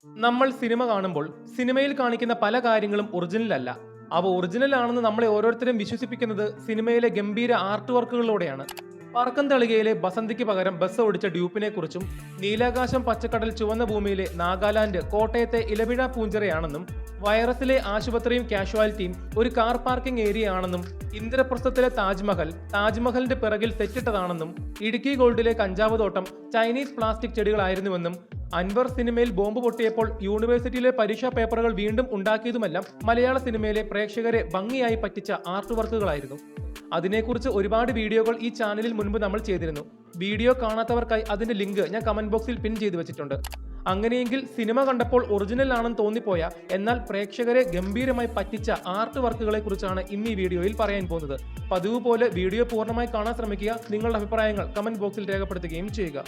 നമ്മൾ സിനിമ കാണുമ്പോൾ സിനിമയിൽ കാണിക്കുന്ന പല കാര്യങ്ങളും ഒറിജിനൽ അല്ല. അവ ഒറിജിനൽ ആണെന്ന് നമ്മളെ ഓരോരുത്തരും വിശ്വസിപ്പിക്കുന്നത് സിനിമയിലെ ഗംഭീര ആർട്ട് വർക്കുകളിലൂടെയാണ്. പറക്കം തളികയിലെ ബസന്തിക്ക് പകരം ബസ് ഓടിച്ച ഡ്യൂപ്പിനെ കുറിച്ചും നീലാകാശം പച്ചക്കടൽ ചുവന്ന ഭൂമിയിലെ നാഗാലാൻഡ് കോട്ടയത്തെ ഇലവിഴ പൂഞ്ചിറയാണെന്നും വൈറസിലെ ആശുപത്രിയും കാഷ്വാലിറ്റിയും ഒരു കാർ പാർക്കിംഗ് ഏരിയ ആണെന്നും ഇന്ദ്രപ്രസ്ഥത്തിലെ താജ്മഹലിന്റെ പിറകിൽ തെറ്റിട്ടതാണെന്നും ഇടുക്കി ഗോൾഡിലെ കഞ്ചാവ് തോട്ടം ചൈനീസ് പ്ലാസ്റ്റിക് ചെടികളായിരുന്നുവെന്നും അൻവർ സിനിമയിൽ ബോംബ് പൊട്ടിയപ്പോൾ യൂണിവേഴ്സിറ്റിയിലെ പരീക്ഷാ പേപ്പറുകൾ വീണ്ടും ഉണ്ടാക്കിയതുമെല്ലാം മലയാള സിനിമയിലെ പ്രേക്ഷകരെ ഭംഗിയായി പറ്റിച്ച ആർട്ട് വർക്കുകളായിരുന്നു. അതിനെക്കുറിച്ച് ഒരുപാട് വീഡിയോകൾ ഈ ചാനലിൽ മുൻപ് നമ്മൾ ചെയ്തിരുന്നു. വീഡിയോ കാണാത്തവർക്കായി അതിന്റെ ലിങ്ക് ഞാൻ കമന്റ് ബോക്സിൽ പിൻ ചെയ്തു വെച്ചിട്ടുണ്ട്. അങ്ങനെയെങ്കിൽ സിനിമ കണ്ടപ്പോൾ ഒറിജിനൽ ആണെന്ന് തോന്നിപ്പോയ എന്നാൽ പ്രേക്ഷകരെ ഗംഭീരമായി പറ്റിച്ച ആർട്ട് വർക്കുകളെ കുറിച്ചാണ് ഇന്ന് ഈ വീഡിയോയിൽ പറയാൻ പോകുന്നത്. പതിവ് പോലെ വീഡിയോ പൂർണ്ണമായി കാണാൻ ശ്രമിക്കുക. നിങ്ങളുടെ അഭിപ്രായങ്ങൾ കമന്റ് ബോക്സിൽ രേഖപ്പെടുത്തുകയും ചെയ്യുക.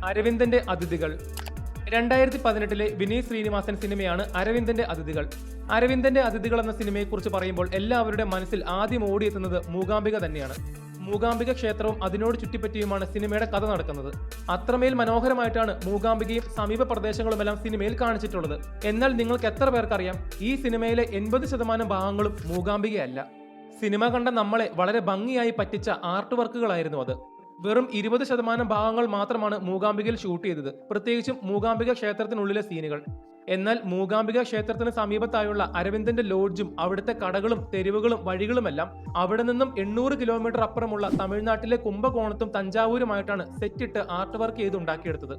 അരവിന്ദന്റെ അതിഥികൾ. 2018 വിനീത് ശ്രീനിവാസൻ സിനിമയാണ് അരവിന്ദന്റെ അതിഥികൾ. അരവിന്ദന്റെ അതിഥികൾ എന്ന സിനിമയെക്കുറിച്ച് പറയുമ്പോൾ എല്ലാവരുടെ മനസ്സിൽ ആദ്യം ഓടിയെത്തുന്നത് മൂകാംബിക തന്നെയാണ്. മൂകാംബിക ക്ഷേത്രവും അതിനോട് ചുറ്റിപ്പറ്റിയുമാണ് സിനിമയുടെ കഥ നടക്കുന്നത്. അത്രമേൽ മനോഹരമായിട്ടാണ് മൂകാംബികയും സമീപ പ്രദേശങ്ങളുമെല്ലാം സിനിമയിൽ കാണിച്ചിട്ടുള്ളത്. എന്നാൽ നിങ്ങൾക്ക് എത്ര പേർക്കറിയാം, ഈ സിനിമയിലെ 80% ഭാഗങ്ങളും മൂകാംബികയല്ല. സിനിമ കണ്ട നമ്മളെ വളരെ ഭംഗിയായി പറ്റിച്ച ആർട്ട് വർക്കുകളായിരുന്നു അത്. വെറും 20% ഭാഗങ്ങൾ മാത്രമാണ് മൂകാംബികയിൽ ഷൂട്ട് ചെയ്തത്, പ്രത്യേകിച്ചും മൂകാംബിക ക്ഷേത്രത്തിനുള്ളിലെ സീനുകൾ. എന്നാൽ മൂകാംബിക ക്ഷേത്രത്തിന് സമീപത്തായുള്ള അരവിന്ദന്റെ ലോഡ്ജും അവിടുത്തെ കടകളും തെരുവുകളും വഴികളുമെല്ലാം അവിടെ നിന്നും 800 കിലോമീറ്റർ അപ്പുറമുള്ള തമിഴ്നാട്ടിലെ കുംഭകോണത്തും തഞ്ചാവൂരുമായിട്ടാണ് സെറ്റിട്ട് ആർട്ട് വർക്ക് ചെയ്ത് ഉണ്ടാക്കിയെടുത്തത്.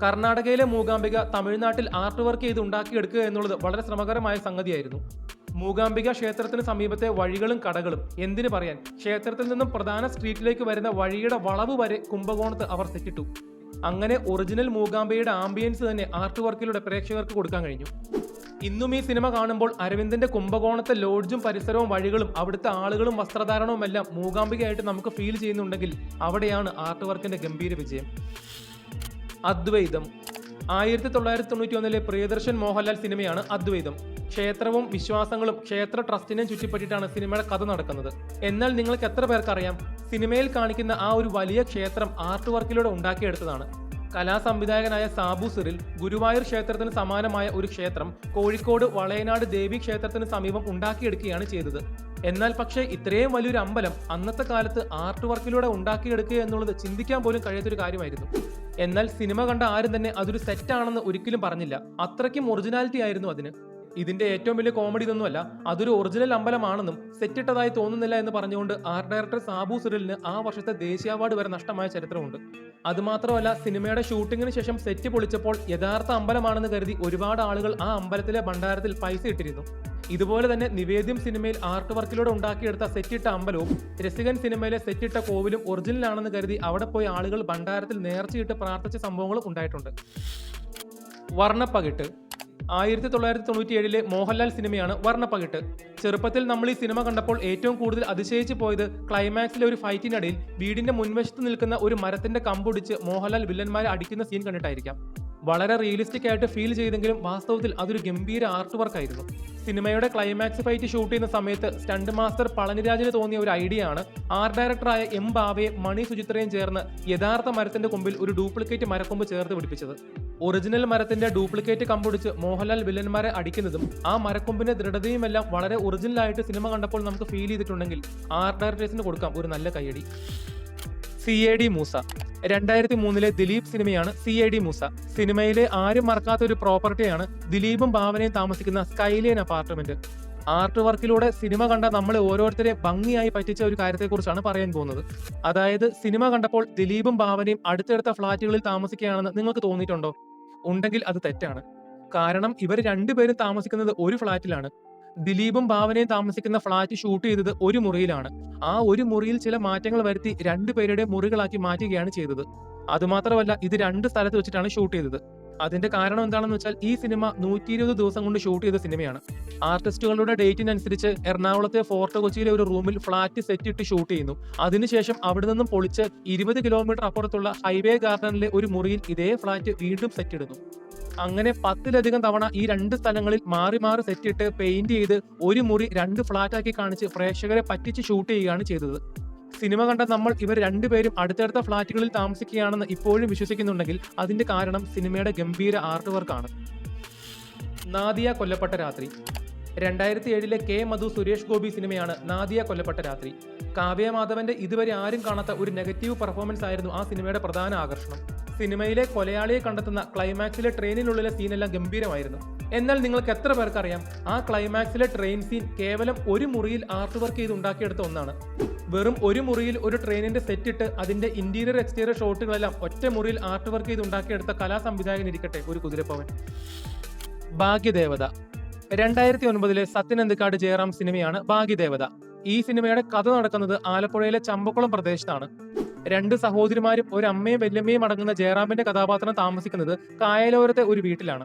കർണാടകയിലെ മൂകാംബിക തമിഴ്നാട്ടിൽ ആർട്ട് വർക്ക് ചെയ്ത് ഉണ്ടാക്കിയെടുക്കുക എന്നുള്ളത് വളരെ ശ്രമകരമായ സംഗതിയായിരുന്നു. മൂകാംബിക ക്ഷേത്രത്തിന് സമീപത്തെ വഴികളും കടകളും എന്തിനു പറയാൻ, ക്ഷേത്രത്തിൽ നിന്നും പ്രധാന സ്ട്രീറ്റിലേക്ക് വരുന്ന വഴിയുടെ വളവ് വരെ കുംഭകോണത്ത് അവർ സെറ്റിട്ടു. അങ്ങനെ ഒറിജിനൽ മൂകാംബികയുടെ ആംബിയൻസ് തന്നെ ആർട്ട് വർക്കിലൂടെ പ്രേക്ഷകർക്ക് കൊടുക്കാൻ കഴിഞ്ഞു. ഇന്നും ഈ സിനിമ കാണുമ്പോൾ അരവിന്ദന്റെ കുംഭകോണത്തെ ലോഡ്ജും പരിസരവും വഴികളും അവിടുത്തെ ആളുകളും വസ്ത്രധാരണവും എല്ലാം മൂകാംബികയായിട്ട് നമുക്ക് ഫീൽ ചെയ്യുന്നുണ്ടെങ്കിൽ അവിടെയാണ് ആർട്ട് വർക്കിന്റെ ഗംഭീര വിജയം. അദ്വൈതം. 1991 പ്രിയദർശൻ മോഹൻലാൽ സിനിമയാണ് അദ്വൈതം. ക്ഷേത്രവും വിശ്വാസങ്ങളും ക്ഷേത്ര ട്രസ്റ്റിനെയും ചുറ്റിപ്പറ്റിയിട്ടാണ് സിനിമയുടെ കഥ നടക്കുന്നത്. എന്നാൽ നിങ്ങൾക്ക് എത്ര പേർക്കറിയാം, സിനിമയിൽ കാണിക്കുന്ന ആ ഒരു വലിയ ക്ഷേത്രം ആർട്ട് വർക്കിലൂടെ ഉണ്ടാക്കിയെടുത്തതാണ്. കലാസംവിധായകനായ സാബു സിറിൽ ഗുരുവായൂർ ക്ഷേത്രത്തിന് സമാനമായ ഒരു ക്ഷേത്രം കോഴിക്കോട് വളയനാട് ദേവി ക്ഷേത്രത്തിന് സമീപം ഉണ്ടാക്കിയെടുക്കുകയാണ് ചെയ്തത്. എന്നാൽ പക്ഷേ ഇത്രയും വലിയൊരു അമ്പലം അന്നത്തെ കാലത്ത് ആർട്ട് വർക്കിലൂടെ ഉണ്ടാക്കിയെടുക്കുക എന്നുള്ളത് ചിന്തിക്കാൻ പോലും കഴിയാത്തൊരു കാര്യമായിരുന്നു. എന്നാൽ സിനിമ കണ്ട ആരും തന്നെ അതൊരു സെറ്റാണെന്ന് ഒരിക്കലും പറഞ്ഞില്ല. അത്രയ്ക്കും ഒറിജിനാലിറ്റി ആയിരുന്നു അതിന്. ഇതിന്റെ ഏറ്റവും വലിയ കോമഡി ഇതൊന്നുമല്ല, അതൊരു ഒറിജിനൽ അമ്പലമാണെന്നും സെറ്റിട്ടതായി തോന്നുന്നില്ല എന്ന് പറഞ്ഞുകൊണ്ട് ആർട്ട് ഡയറക്ടർ സാബു സിറിലിന് ആ വർഷത്തെ ദേശീയ അവാർഡ് വരെ നഷ്ടമായ ചരിത്രമുണ്ട്. അതുമാത്രമല്ല, സിനിമയുടെ ഷൂട്ടിങ്ങിന് ശേഷം സെറ്റ് പൊളിച്ചപ്പോൾ യഥാർത്ഥ അമ്പലമാണെന്ന് കരുതി ഒരുപാട് ആളുകൾ ആ അമ്പലത്തിലെ ഭണ്ഡാരത്തിൽ പൈസ ഇട്ടിരുന്നു. ഇതുപോലെ തന്നെ നിവേദ്യം സിനിമയിൽ ആർട്ട് വർക്കിലൂടെ ഉണ്ടാക്കിയെടുത്ത സെറ്റിട്ട അമ്പലവും രസികൻ സിനിമയിലെ സെറ്റിട്ട കോവിലും ഒറിജിനൽ ആണെന്ന് കരുതി അവിടെ പോയി ആളുകൾ ഭണ്ഡാരത്തിൽ നേർച്ചയിട്ട് പ്രാർത്ഥിച്ച സംഭവങ്ങളും ഉണ്ടായിട്ടുണ്ട്. വർണ്ണപ്പകിട്ട്. 1997 മോഹൻലാൽ സിനിമയാണ് വർണ്ണപ്പകിട്ട്. ചെറുപ്പത്തിൽ നമ്മൾ ഈ സിനിമ കണ്ടപ്പോൾ ഏറ്റവും കൂടുതൽ അതിശയിച്ചു പോയത് ക്ലൈമാക്സിലെ ഒരു ഫൈറ്റിനിടയിൽ വീടിന്റെ മുൻവശത്ത് നിൽക്കുന്ന ഒരു മരത്തിന്റെ കമ്പൊടിച്ച് മോഹൻലാൽ വില്ലന്മാരെ അടിക്കുന്ന സീൻ കണ്ടിട്ടായിരിക്കാം. വളരെ റിയലിസ്റ്റിക് ആയിട്ട് ഫീൽ ചെയ്തെങ്കിലും വാസ്തവത്തിൽ അതൊരു ഗംഭീര ആർട്ട് വർക്കായിരുന്നു. സിനിമയുടെ ക്ലൈമാക്സ് ഫൈറ്റ് ഷൂട്ട് ചെയ്യുന്ന സമയത്ത് സ്റ്റണ്ട് മാസ്റ്റർ പളനിരാജിന് തോന്നിയ ഒരു ഐഡിയ ആണ് ആർട്ട് ഡയറക്ടറായ എം ബാവയെ മണി സുചിത്രയും ചേർന്ന് യഥാർത്ഥ മരത്തിന്റെ കൊമ്പിൽ ഒരു ഡ്യൂപ്ലിക്കേറ്റ് മരക്കൊമ്പ് ചേർത്ത് പിടിപ്പിച്ചത്. ഒറിജിനൽ മരത്തിന്റെ ഡ്യൂപ്ലിക്കേറ്റ് കമ്പൊടിച്ച് മോഹൻലാൽ വില്ലന്മാരെ അടിക്കുന്നതും ആ മരക്കൊമ്പിന്റെ ദൃഢതയുമെല്ലാം വളരെ ഒറിജിനൽ ആയിട്ട് സിനിമ കണ്ടപ്പോൾ നമുക്ക് ഫീൽ ചെയ്തിട്ടുണ്ടെങ്കിൽ ആർട്ട് ഡയറക്ടേഴ്സിന് കൊടുക്കാം ഒരു നല്ല കയ്യടി. CID മൂസ. 2003 ദിലീപ് സിനിമയാണ് CID മൂസ. സിനിമയിലെ ആരും മറക്കാത്ത ഒരു പ്രോപ്പർട്ടിയാണ് ദിലീപും ഭാവനയും താമസിക്കുന്ന സ്കൈലൈൻ അപ്പാർട്ട്മെന്റ്. ആർട്ട് വർക്കിലൂടെ സിനിമ കണ്ട നമ്മളെ ഓരോരുത്തരെ ഭംഗിയായി പറ്റിച്ച ഒരു കാര്യത്തെക്കുറിച്ചാണ് പറയാൻ പോകുന്നത്. അതായത് സിനിമ കണ്ടപ്പോൾ ദിലീപും ഭാവനയും അടുത്തടുത്ത ഫ്ളാറ്റുകളിൽ താമസിക്കുകയാണെന്ന് നിങ്ങൾക്ക് തോന്നിയിട്ടുണ്ടോ? ഉണ്ടെങ്കിൽ അത് തെറ്റാണ്. കാരണം ഇവർ രണ്ടുപേരും താമസിക്കുന്നത് ഒരു ഫ്ളാറ്റിലാണ്. ദിലീപും ഭാവനയും താമസിക്കുന്ന ഫ്ളാറ്റ് ഷൂട്ട് ചെയ്തത് ഒരു മുറിയിലാണ്. ആ ഒരു മുറിയിൽ ചില മാറ്റങ്ങൾ വരുത്തി രണ്ടുപേരുടെ മുറികളാക്കി മാറ്റുകയാണ് ചെയ്തത്. അതുമാത്രമല്ല, ഇത് 2 സ്ഥലത്ത് വെച്ചിട്ടാണ് ഷൂട്ട് ചെയ്തത്. അതിന്റെ കാരണം എന്താണെന്ന് വെച്ചാൽ ഈ സിനിമ 120 ദിവസം കൊണ്ട് ഷൂട്ട് ചെയ്ത സിനിമയാണ്. ആർട്ടിസ്റ്റുകളുടെ ഡേറ്റിനനുസരിച്ച് എറണാകുളത്തെ ഫോർട്ട് കൊച്ചിയിലെ ഒരു റൂമിൽ ഫ്ളാറ്റ് സെറ്റ് ഇട്ട് ഷൂട്ട് ചെയ്യുന്നു. അതിനുശേഷം അവിടെ നിന്നും പൊളിച്ച് 20 കിലോമീറ്റർ അപ്പുറത്തുള്ള ഹൈവേ ഗാർഡനിലെ ഒരു മുറിയിൽ ഇതേ ഫ്ളാറ്റ് വീണ്ടും സെറ്റ് ഇടുന്നു. അങ്ങനെ 10ലധികം തവണ ഈ 2 സ്ഥലങ്ങളിൽ മാറി മാറി സെറ്റിട്ട് പെയിന്റ് ചെയ്ത് ഒരു മുറി 2 ഫ്ളാറ്റാക്കി കാണിച്ച് പ്രേക്ഷകരെ പറ്റിച്ച് ഷൂട്ട് ചെയ്യുകയാണ് ചെയ്തത്. സിനിമ കണ്ട നമ്മൾ ഇവർ രണ്ടുപേരും അടുത്തടുത്ത ഫ്ളാറ്റുകളിൽ താമസിക്കുകയാണെന്ന് ഇപ്പോഴും വിശ്വസിക്കുന്നുണ്ടെങ്കിൽ അതിന്റെ കാരണം സിനിമയുടെ ഗംഭീര ആർട്ട് വർക്കാണ്. നാദിയ കൊല്ലപ്പെട്ട രാത്രി. 2007 കെ മധു സുരേഷ് ഗോപി സിനിമയാണ് നാദിയ കൊല്ലപ്പെട്ട രാത്രി. കാവ്യ മാധവന്റെ ഇതുവരെ ആരും കാണാത്ത ഒരു നെഗറ്റീവ് പെർഫോമൻസ് ആയിരുന്നു ആ സിനിമയുടെ പ്രധാന ആകർഷണം. സിനിമയിലെ കൊലയാളിയെ കണ്ടെത്തുന്ന ക്ലൈമാക്സിലെ ട്രെയിനിനുള്ളിലെ സീനെല്ലാം ഗംഭീരമായിരുന്നു. എന്നാൽ നിങ്ങൾക്ക് എത്ര പേർക്കറിയാം, ആ ക്ലൈമാക്സിലെ ട്രെയിൻ സീൻ കേവലം ഒരു മുറിയിൽ ആർട്ട് വർക്ക് ചെയ്ത് ഉണ്ടാക്കിയെടുത്ത ഒന്നാണ്. വെറും ഒരു മുറിയിൽ ഒരു ട്രെയിനിന്റെ സെറ്റ് ഇട്ട് അതിന്റെ ഇന്റീരിയർ എക്സ്റ്റീരിയർ ഷോട്ടുകളെല്ലാം ഒറ്റ മുറിയിൽ ആർട്ട് വർക്ക് ചെയ്ത് ഉണ്ടാക്കിയെടുത്ത കലാ സംവിധായകൻ ഇരിക്കട്ടെ ഒരു കുതിരപ്പവൻ. ഭാഗ്യദേവത. 2009 സത്യൻ അന്തിക്കാട് ജയറാം സിനിമയാണ് ഭാഗ്യദേവത. ഈ സിനിമയുടെ കഥ നടക്കുന്നത് ആലപ്പുഴയിലെ ചമ്പക്കുളം പ്രദേശത്താണ്. രണ്ട് സഹോദരിമാരും ഒരു അമ്മയും വല്യമ്മയും അടങ്ങുന്ന ജയറാമിന്റെ കഥാപാത്രം താമസിക്കുന്നത് കായലോരത്തെ ഒരു വീട്ടിലാണ്.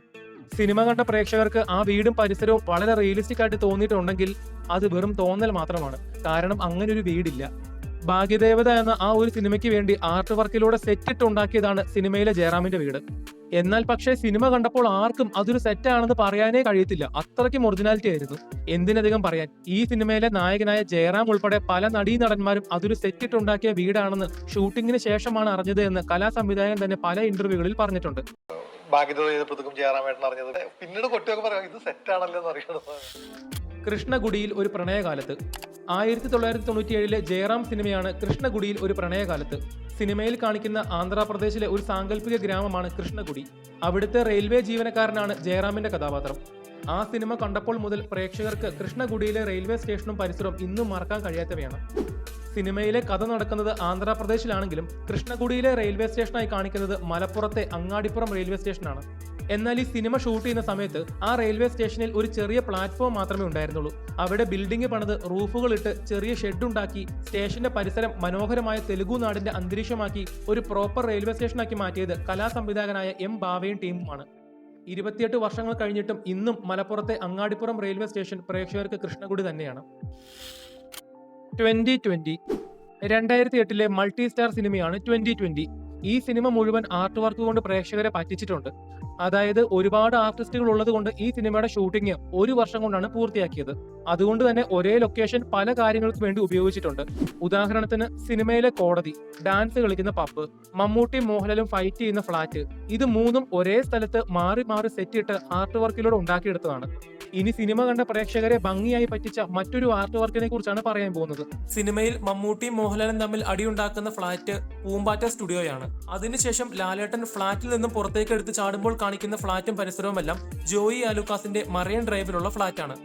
സിനിമ കണ്ട പ്രേക്ഷകർക്ക് ആ വീടും പരിസരവും വളരെ റിയലിസ്റ്റിക് ആയിട്ട് തോന്നിയിട്ടുണ്ടെങ്കിൽ അത് വെറും തോന്നൽ മാത്രമാണ്. കാരണം അങ്ങനെ ഒരു വീടില്ല. ഭാഗ്യദേവത എന്ന ആ ഒരു സിനിമയ്ക്ക് വേണ്ടി ആർട്ട് വർക്കിലൂടെ സെറ്റിട്ട് ഉണ്ടാക്കിയതാണ് സിനിമയിലെ ജയറാമിന്റെ വീട്. എന്നാൽ പക്ഷേ സിനിമ കണ്ടപ്പോൾ ആർക്കും അതൊരു സെറ്റാണെന്ന് പറയാനേ കഴിയത്തില്ല. അത്രയ്ക്കും ഒറിജിനാലിറ്റി ആയിരുന്നു. എന്തിനധികം പറയാൻ, ഈ സിനിമയിലെ നായകനായ ജയറാം ഉൾപ്പെടെ പല നടീനടന്മാരും അതൊരു സെറ്റിട്ട് ഉണ്ടാക്കിയ വീടാണെന്ന് ഷൂട്ടിങ്ങിന് ശേഷമാണ് അറിഞ്ഞത് എന്ന് കലാ സംവിധായകൻ തന്നെ പല ഇന്റർവ്യൂകളിൽ പറഞ്ഞിട്ടുണ്ട്. പിന്നീട് കൊട്ടിയൊക്കെ പറയാം ഇത് സെറ്റാണല്ലോ എന്ന് അറിയണം. കൃഷ്ണഗുഡിയിൽ ഒരു പ്രണയകാലത്ത്. 1997 ജയറാം സിനിമയാണ് കൃഷ്ണഗുഡിയിൽ ഒരു പ്രണയകാലത്ത്. സിനിമയിൽ കാണിക്കുന്ന ആന്ധ്രാപ്രദേശിലെ ഒരു സാങ്കല്പിക ഗ്രാമമാണ് കൃഷ്ണഗുഡി. അവിടുത്തെ റെയിൽവേ ജീവനക്കാരനാണ് ജയറാമിന്റെ കഥാപാത്രം. ആ സിനിമ കണ്ടപ്പോൾ മുതൽ പ്രേക്ഷകർക്ക് കൃഷ്ണഗുഡിയിലെ റെയിൽവേ സ്റ്റേഷനും പരിസരവും ഇന്നും മറക്കാൻ കഴിയാത്തവയാണ്. സിനിമയിലെ കഥ നടക്കുന്നത് ആന്ധ്രാപ്രദേശിലാണെങ്കിലും കൃഷ്ണഗുഡിയിലെ റെയിൽവേ സ്റ്റേഷനായി കാണിക്കുന്നത് മലപ്പുറത്തെ അങ്ങാടിപ്പുറം റെയിൽവേ സ്റ്റേഷനാണ്. എന്നാൽ ഈ സിനിമ ഷൂട്ട് ചെയ്യുന്ന സമയത്ത് ആ റെയിൽവേ സ്റ്റേഷനിൽ ഒരു ചെറിയ പ്ലാറ്റ്ഫോം മാത്രമേ ഉണ്ടായിരുന്നുള്ളൂ. അവിടെ ബിൽഡിംഗ് പണിത് റൂഫുകളിട്ട് ചെറിയ ഷെഡ് ഉണ്ടാക്കി സ്റ്റേഷന്റെ പരിസരം മനോഹരമായ തെലുഗു നാടിന്റെ അന്തരീക്ഷമാക്കി ഒരു പ്രോപ്പർ റെയിൽവേ സ്റ്റേഷനാക്കി മാറ്റിയത് കലാ സംവിധായകനായ എം ബാവയും ടീമുമാണ്. 28 വർഷങ്ങൾ കഴിഞ്ഞിട്ടും ഇന്നും മലപ്പുറത്തെ അങ്ങാടിപ്പുറം റെയിൽവേ സ്റ്റേഷൻ പ്രേക്ഷകർക്ക് കൃഷ്ണഗുഡി തന്നെയാണ്. 2020 2008 മൾട്ടി സ്റ്റാർ സിനിമയാണ് 2020. ഈ സിനിമ മുഴുവൻ ആർട്ട് വർക്ക് കൊണ്ട് പ്രേക്ഷകരെ പറ്റിച്ചിട്ടുണ്ട്. അതായത് ഒരുപാട് ആർട്ടിസ്റ്റുകൾ ഉള്ളത് കൊണ്ട് ഈ സിനിമയുടെ ഷൂട്ടിംഗ് 1 വർഷം കൊണ്ടാണ് പൂർത്തിയാക്കിയത്. അതുകൊണ്ട് തന്നെ ഒരേ ലൊക്കേഷൻ പല കാര്യങ്ങൾക്ക് വേണ്ടി ഉപയോഗിച്ചിട്ടുണ്ട്. ഉദാഹരണത്തിന് സിനിമയിലെ കോടതി, ഡാൻസ് കളിക്കുന്ന പബ്, മമ്മൂട്ടി മോഹൻലാലും ഫൈറ്റ് ചെയ്യുന്ന ഫ്ലാറ്റ്, ഇത് മൂന്നും ഒരേ സ്ഥലത്ത് മാറി മാറി സെറ്റ് ഇട്ട് ആർട്ട് വർക്കിലൂടെ ഉണ്ടാക്കിയെടുത്തതാണ്. ഇനി സിനിമ കണ്ട പ്രേക്ഷകരെ ഭംഗിയായി പറ്റിച്ച മറ്റൊരു ആർട്ട് വർക്കിനെ കുറിച്ചാണ് പറയാൻ പോകുന്നത്. സിനിമയിൽ മമ്മൂട്ടിയും മോഹൻലാലും തമ്മിൽ അടിയുണ്ടാക്കുന്ന ഫ്ളാറ്റ് പൂമ്പാറ്റ സ്റ്റുഡിയോയാണ്. അതിനുശേഷം ലാലേട്ടൻ ഫ്ളാറ്റിൽ നിന്നും പുറത്തേക്ക് എടുത്ത് ചാടുമ്പോൾ കാണിക്കുന്ന ഫ്ളാറ്റും പരിസരവുമെല്ലാം ജോയി ആലുക്കാസിന്റെ മറൈൻ ഡ്രൈവിലുള്ള ഫ്ളാറ്റാണ്.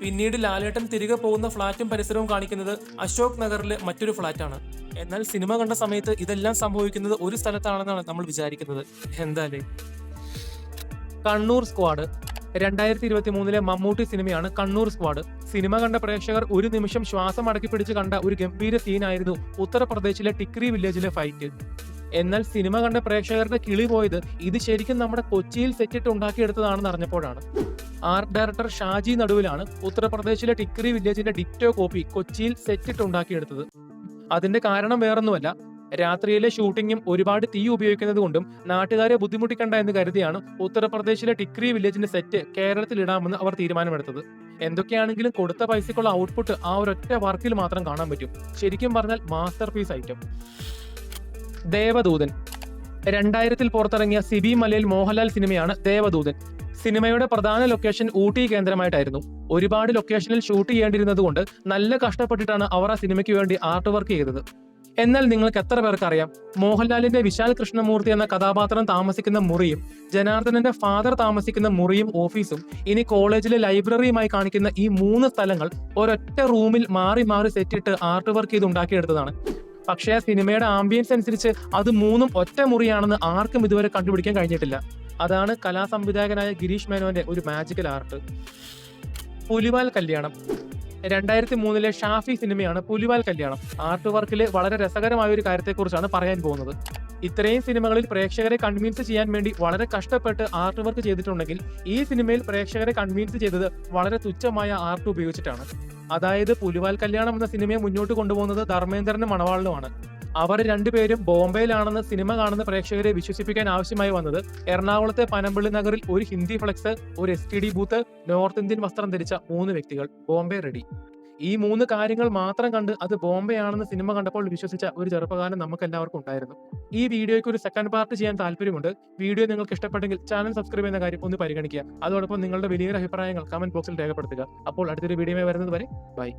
പിന്നീട് ലാലേട്ടൻ തിരികെ പോകുന്ന ഫ്ളാറ്റും പരിസരവും കാണിക്കുന്നത് അശോക് നഗറിലെ മറ്റൊരു ഫ്ളാറ്റാണ്. എന്നാൽ സിനിമ കണ്ട സമയത്ത് ഇതെല്ലാം സംഭവിക്കുന്നത് ഒരു സ്ഥലത്താണെന്നാണ് നമ്മൾ വിചാരിക്കുന്നത്. എന്തായാലും കണ്ണൂർ സ്ക്വാഡ്. 2023 മമ്മൂട്ടി സിനിമയാണ് കണ്ണൂർ സ്ക്വാഡ്. സിനിമ കണ്ട പ്രേക്ഷകർ ഒരു നിമിഷം ശ്വാസം അടക്കി പിടിച്ച് കണ്ട ഒരു ഗംഭീര സീനായിരുന്നു ഉത്തർപ്രദേശിലെ ടിക്രി വില്ലേജിലെ ഫൈറ്റ്. എന്നാൽ സിനിമ കണ്ട പ്രേക്ഷകരുടെ കിളി പോയത് ഇത് ശരിക്കും നമ്മുടെ കൊച്ചിയിൽ സെറ്റിട്ട് ഉണ്ടാക്കിയെടുത്തതാണെന്ന് അറിഞ്ഞപ്പോഴാണ്. ആർട്ട് ഡയറക്ടർ ഷാജി നടുവിലാണ് ഉത്തർപ്രദേശിലെ ടിക്രി വില്ലേജിന്റെ ഡിക്റ്റോ കോപ്പി കൊച്ചിയിൽ സെറ്റിട്ട് ഉണ്ടാക്കിയെടുത്തത്. അതിന്റെ കാരണം വേറൊന്നുമല്ല, രാത്രിയിലെ ഷൂട്ടിങ്ങും ഒരുപാട് തീ ഉപയോഗിക്കുന്നത് കൊണ്ടും നാട്ടുകാരെ ബുദ്ധിമുട്ടിക്കണ്ട എന്ന് കരുതിയാണ് ഉത്തർപ്രദേശിലെ ടിക്രി വില്ലേജിന്റെ സെറ്റ് കേരളത്തിൽ ഇടാമെന്ന് അവർ തീരുമാനമെടുത്തത്. എന്തൊക്കെയാണെങ്കിലും കൊടുത്ത പൈസക്കുള്ള ഔട്ട്പുട്ട് ആ ഒരൊറ്റ വർക്കിൽ മാത്രം കാണാൻ പറ്റും. ശരിക്കും പറഞ്ഞാൽ മാസ്റ്റർ പീസ് ഐറ്റം. ദേവദൂതൻ. 2000 പുറത്തിറങ്ങിയ സിബി മലയിൽ മോഹൻലാൽ സിനിമയാണ് ദേവദൂതൻ. സിനിമയുടെ പ്രധാന ലൊക്കേഷൻ ഊട്ടി കേന്ദ്രമായിട്ടായിരുന്നു. ഒരുപാട് ലൊക്കേഷനിൽ ഷൂട്ട് ചെയ്യേണ്ടിരുന്നത് കൊണ്ട് നല്ല കഷ്ടപ്പെട്ടിട്ടാണ് അവർ ആ സിനിമയ്ക്ക് വേണ്ടി ആർട്ട് വർക്ക് ചെയ്തത്. എന്നാൽ നിങ്ങൾക്ക് എത്ര പേർക്ക് അറിയാം, മോഹൻലാലിന്റെ വിശാൽ കൃഷ്ണമൂർത്തി എന്ന കഥാപാത്രം താമസിക്കുന്ന മുറിയും ജനാർദ്ദനന്റെ ഫാദർ താമസിക്കുന്ന മുറിയും ഓഫീസും ഇനി കോളേജിലെ ലൈബ്രറിയുമായി കാണിക്കുന്ന ഈ 3 സ്ഥലങ്ങൾ ഒരൊറ്റ റൂമിൽ മാറി മാറി സെറ്റിട്ട് ആർട്ട് വർക്ക് ചെയ്ത് ഉണ്ടാക്കിയെടുത്തതാണ്. പക്ഷേ ആ സിനിമയുടെ ആംബിയൻസ് അനുസരിച്ച് അത് 3ഉം ഒറ്റ മുറിയാണെന്ന് ആർക്കും ഇതുവരെ കണ്ടുപിടിക്കാൻ കഴിഞ്ഞിട്ടില്ല. അതാണ് കലാ സംവിധായകനായ ഗിരീഷ് മേനോന്റെ ഒരു മാജിക്കൽ ആർട്ട്. പുലിവാൽ കല്യാണം. 2003 ഷാഫി സിനിമയാണ് പുലിവാൽ കല്യാണം. ആർട്ട് വർക്കിലെ വളരെ രസകരമായ ഒരു കാര്യത്തെക്കുറിച്ചാണ് പറയാൻ പോകുന്നത്. ഇത്രയും സിനിമകളിൽ പ്രേക്ഷകരെ കൺവിൻസ് ചെയ്യാൻ വേണ്ടി വളരെ കഷ്ടപ്പെട്ട് ആർട്ട് വർക്ക് ചെയ്തിട്ടുണ്ടെങ്കിൽ ഈ സിനിമയിൽ പ്രേക്ഷകരെ കൺവിൻസ് ചെയ്തത് വളരെ തുച്ഛമായ ആർട്ട് ഉപയോഗിച്ചിട്ടാണ്. അതായത് പുലിവാൽ കല്യാണം എന്ന സിനിമയെ മുന്നോട്ട് കൊണ്ടുപോകുന്നത് ധർമ്മേന്ദ്രനും മണവാളിനുമാണ്. അവർ രണ്ടുപേരും ബോംബെയിലാണെന്ന് സിനിമ കാണുന്ന പ്രേക്ഷകരെ വിശ്വസിപ്പിക്കാൻ ആവശ്യമായി വന്നത് എറണാകുളത്തെ പനമ്പള്ളി നഗറിൽ ഒരു ഹിന്ദി ഫ്ലെക്സ്, ഒരു STD ബൂത്ത്, നോർത്ത് ഇന്ത്യൻ വസ്ത്രം ധരിച്ച 3 വ്യക്തികൾ. ബോംബെ റെഡി. ഈ 3 കാര്യങ്ങൾ മാത്രം കണ്ട് അത് ബോംബെ ആണെന്ന് സിനിമ കണ്ടപ്പോൾ വിശ്വസിച്ച ഒരു ചെറുപ്പക്കാരൻ നമുക്ക് എല്ലാവർക്കും ഉണ്ടായിരുന്നു. ഈ വീഡിയോയ്ക്ക് ഒരു സെക്കൻഡ് പാർട്ട് ചെയ്യാൻ താല്പര്യമുണ്ട്. വീഡിയോ നിങ്ങൾക്ക് ഇഷ്ടപ്പെട്ടെങ്കിൽ ചാനൽ സബ്സ്ക്രൈബ് ചെയ്യുന്ന കാര്യം ഒന്ന് പരിഗണിക്കുക. അതോടൊപ്പം നിങ്ങളുടെ വലിയൊരു അഭിപ്രായങ്ങൾ കമന്റ് ബോക്സിൽ രേഖപ്പെടുത്തുക. അപ്പോൾ അടുത്തൊരു വീഡിയോയുമായി വരുന്നത് വരെ ബൈ.